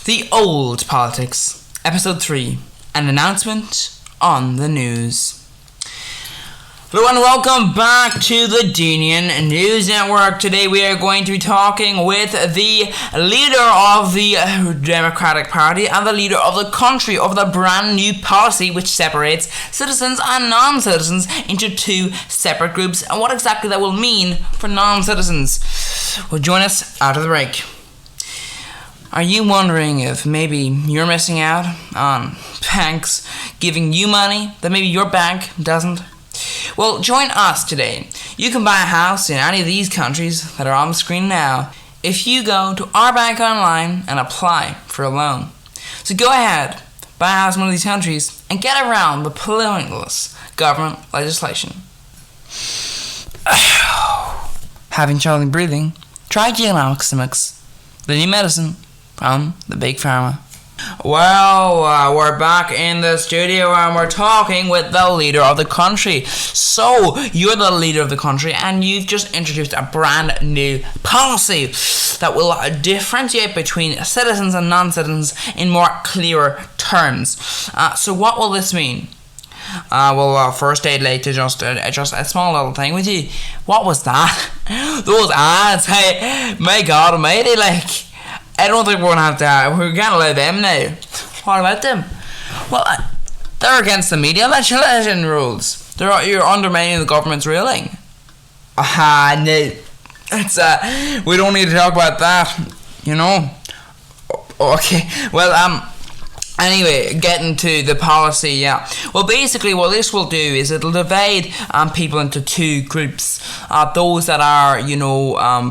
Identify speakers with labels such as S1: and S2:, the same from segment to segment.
S1: The Old Politics, Episode 3, an announcement on the news. Hello and welcome back to the Denian News Network. Today we are going to be talking with the leader of the Democratic Party and the leader of the country over the brand new policy which separates citizens and non-citizens into two separate groups and what exactly that will mean for non-citizens. Well, join us after the break. Are you wondering if maybe you're missing out on banks giving you money that maybe your bank doesn't? Well, join us today. You can buy a house in any of these countries that are on the screen now if you go to our bank online and apply for a loan. So go ahead, buy a house in one of these countries and get around the pointless government legislation. Having trouble breathing? Try Genomics, the new medicine from the Big Pharma. Well, we're back in the studio and we're talking with the leader of the country. So, you're the leader of the country and you've just introduced a brand new policy that will differentiate between citizens and non-citizens in more clearer terms. So what will this mean? First I'd like to just a small little thing with you. What was that? Those ads, hey, my God almighty, I don't think we're going to allow them now. What about them? Well, they're against the media legislation rules. You're undermining the government's ruling. No. We don't need to talk about that, Okay, well, anyway, getting to the policy, yeah. Well, basically, what this will do is it'll divide people into two groups. Those that are,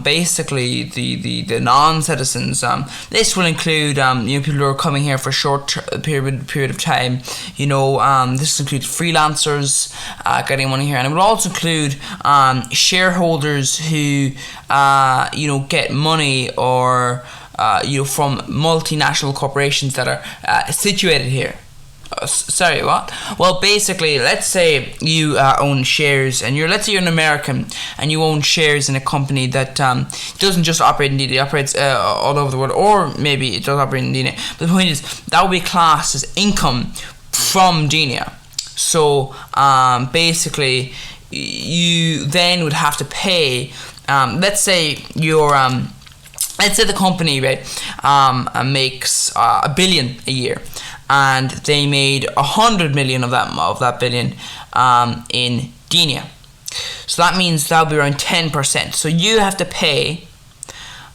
S1: basically the non-citizens. This will include, people who are coming here for a short period of time. This will include freelancers getting money here, and it will also include shareholders who, get money or from multinational corporations that are situated here. Sorry, what? Well, basically, let's say you own shares, and let's say you're an American, and you own shares in a company that doesn't just operate in Denia, it operates all over the world, or maybe it does operate in Denia. But the point is, that would be classed as income from Denia. So, basically, you then would have to pay, let's say the company, makes $1 billion a year, and they made 100 million of that billion in Denia. So that means that'll be around 10%. So you have to pay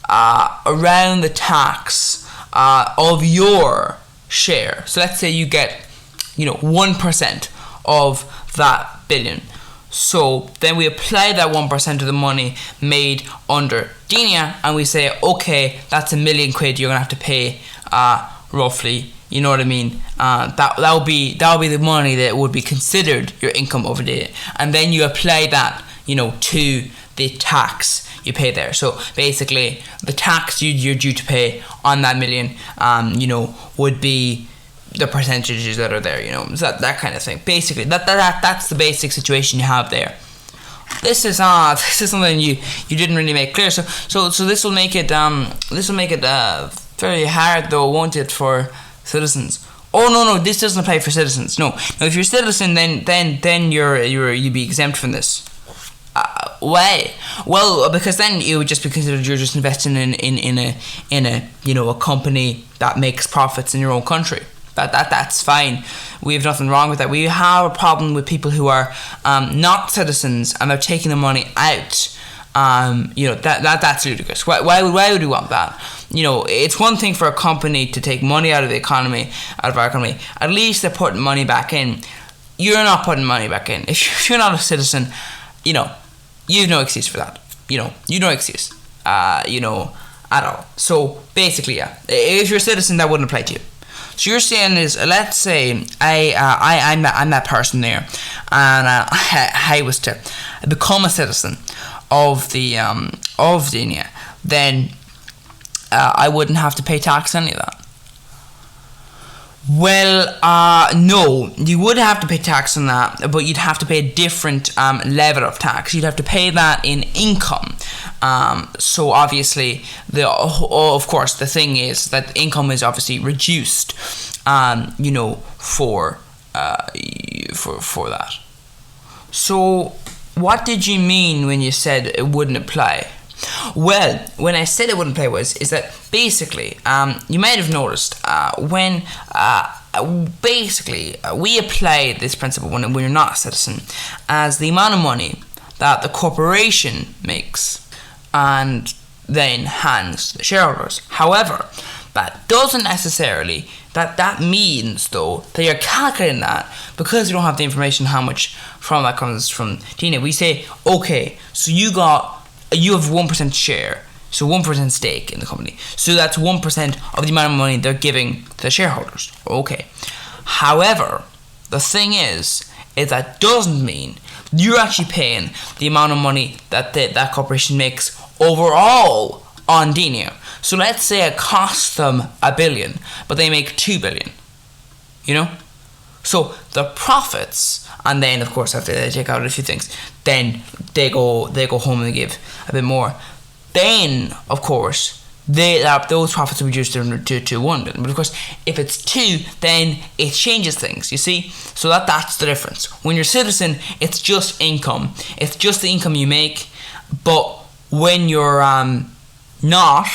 S1: around the tax of your share. So let's say you get 1% of that billion. So then we apply that 1% of the money made under Denia, and we say, okay, that's £1 million you're gonna have to pay, roughly. You know what I mean? That'll be the money that would be considered your income over there, and then you apply that, to the tax you pay there. So basically, the tax you're due to pay on that million, would be the percentages that are there, so that kind of thing. Basically, that's the basic situation you have there. This is something you didn't really make clear. So this will make it very hard, though, won't it, for citizens? Oh no, this doesn't apply for citizens. No, if you're a citizen, then you'd be exempt from this. Why? Well, because then you would just be considered you're just investing in a company that makes profits in your own country. That's fine. We have nothing wrong with that. We have a problem with people who are not citizens and they're taking the money out. That's ludicrous. Why would we want that? It's one thing for a company to take money out of our economy. At least they're putting money back in. You're not putting money back in. If you're not a citizen, you've no excuse for that. You no excuse. At all. So basically, yeah. If you're a citizen, that wouldn't apply to you. So you're saying is, let's say I'm that person there, and I was to become a citizen of Denia, then I wouldn't have to pay tax on any of that. Well, no, you would have to pay tax on that, but you'd have to pay a different level of tax. You'd have to pay that in income, So obviously, of course, the thing is that income is obviously reduced, for that. So what did you mean when you said it wouldn't apply? Well, when I said it wouldn't apply is that basically, you might have noticed when we apply this principle when you're not a citizen as the amount of money that the corporation makes and then hands to the shareholders. However, that doesn't necessarily that means though that you're calculating that because you don't have the information how much from that comes from DNA. We say, okay, so you have 1% share, so 1% stake in the company. So that's 1% of the amount of money they're giving to the shareholders. Okay. However, the thing is that doesn't mean you're actually paying the amount of money that that corporation makes overall on Denia. So let's say it costs them $1 billion, but they make $2 billion. So the profits, and then of course after they take out a few things, then they go home and they give a bit more. Then of course those profits are reduced to $1 billion. But of course, if it's 2, then it changes things. You see, so that's the difference. When you're a citizen, it's just income. It's just the income you make. But when you're not,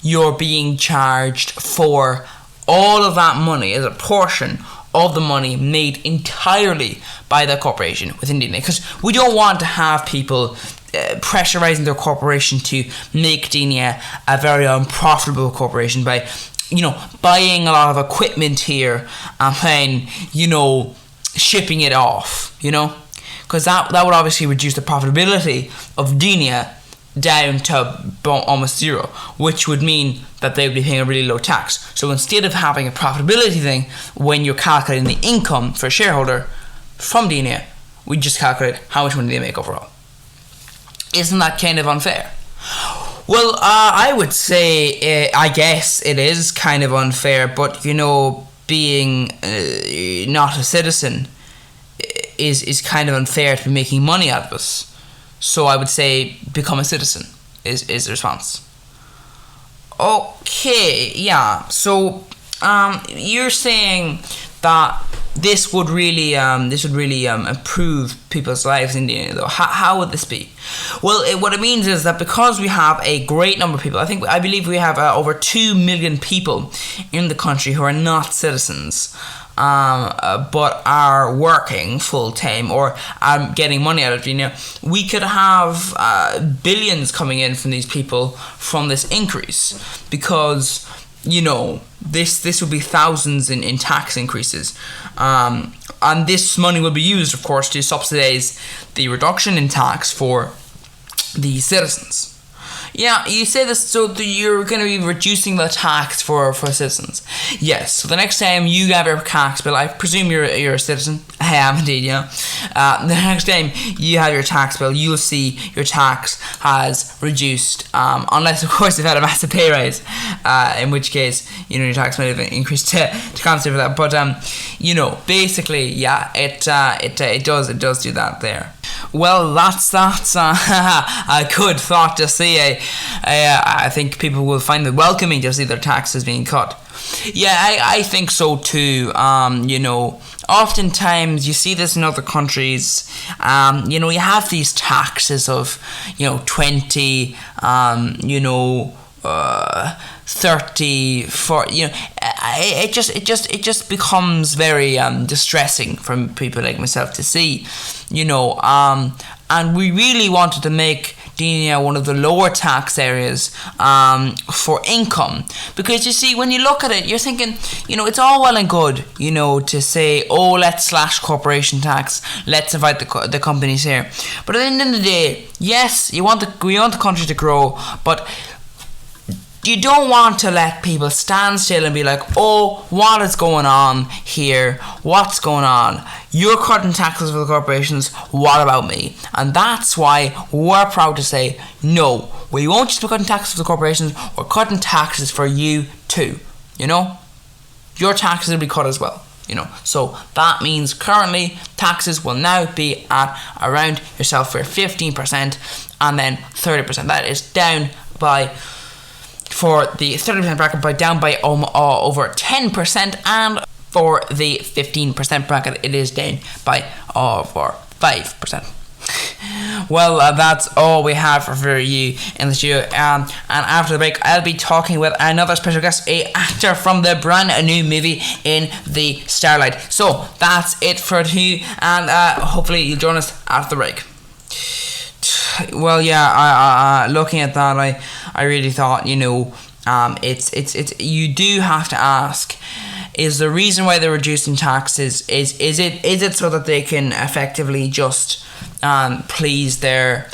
S1: you're being charged for all of that money as a portion of the money made entirely by the corporation within DNA. Because we don't want to have people pressurizing their corporation to make Denia a very unprofitable corporation by, buying a lot of equipment here and then, shipping it off, because that would obviously reduce the profitability of Denia down to almost zero, which would mean that they would be paying a really low tax. So instead of having a profitability thing when you're calculating the income for a shareholder from Denia, we just calculate how much money they make overall. Isn't that kind of unfair? Well, I would say I guess it is kind of unfair, but being not a citizen is kind of unfair to be making money out of us. So I would say become a citizen is the response. Okay, yeah. So you're saying that this would really improve people's lives in India, though. How would this be? Well, what it means is that because we have a great number of people, I believe we have over 2 million people in the country who are not citizens, but are working full time or are getting money out of it. We could have billions coming in from these people from this increase, because this would be thousands in tax increases, and this money will be used, of course, to subsidize the reduction in tax for the citizens. Yeah, you say this, so you're going to be reducing the tax for citizens. Yes, so the next time you have your tax bill, I presume you're a citizen. I am indeed, the next time you have your tax bill, you'll see your tax has reduced, unless of course you've had a massive pay rise, in which case, your tax might have increased to compensate for that. But basically, yeah, it does do that there. Well, that's a good thought to see. I think people will find it welcoming to see their taxes being cut. Yeah, I think so too. Oftentimes you see this in other countries. You have these taxes of 20, 30, 40. It just becomes very distressing for people like myself to see. And we really wanted to make Denia one of the lower tax areas for income, because you see, when you look at it, you're thinking, it's all well and good, to say, oh, let's slash corporation tax, let's invite the companies here, but at the end of the day, yes, we want the country to grow, but you don't want to let people stand still and be like, oh, what is going on here? What's going on? You're cutting taxes for the corporations. What about me? And that's why we're proud to say, no, we won't just be cutting taxes for the corporations. We're cutting taxes for you too. Your taxes will be cut as well. So that means currently taxes will now be at around yourself for 15% and then 30%. That is down by, for the 30% bracket, down by over 10%, and for the 15% bracket it is down by over 5%. Well, that's all we have for you in the studio, and after the break I'll be talking with another special guest, a actor from the brand new movie In the Starlight. So that's it for you, and hopefully you'll join us after the break. Well, yeah, looking at that, I really thought, it's you do have to ask, is the reason why they're reducing taxes is it so that they can effectively just please their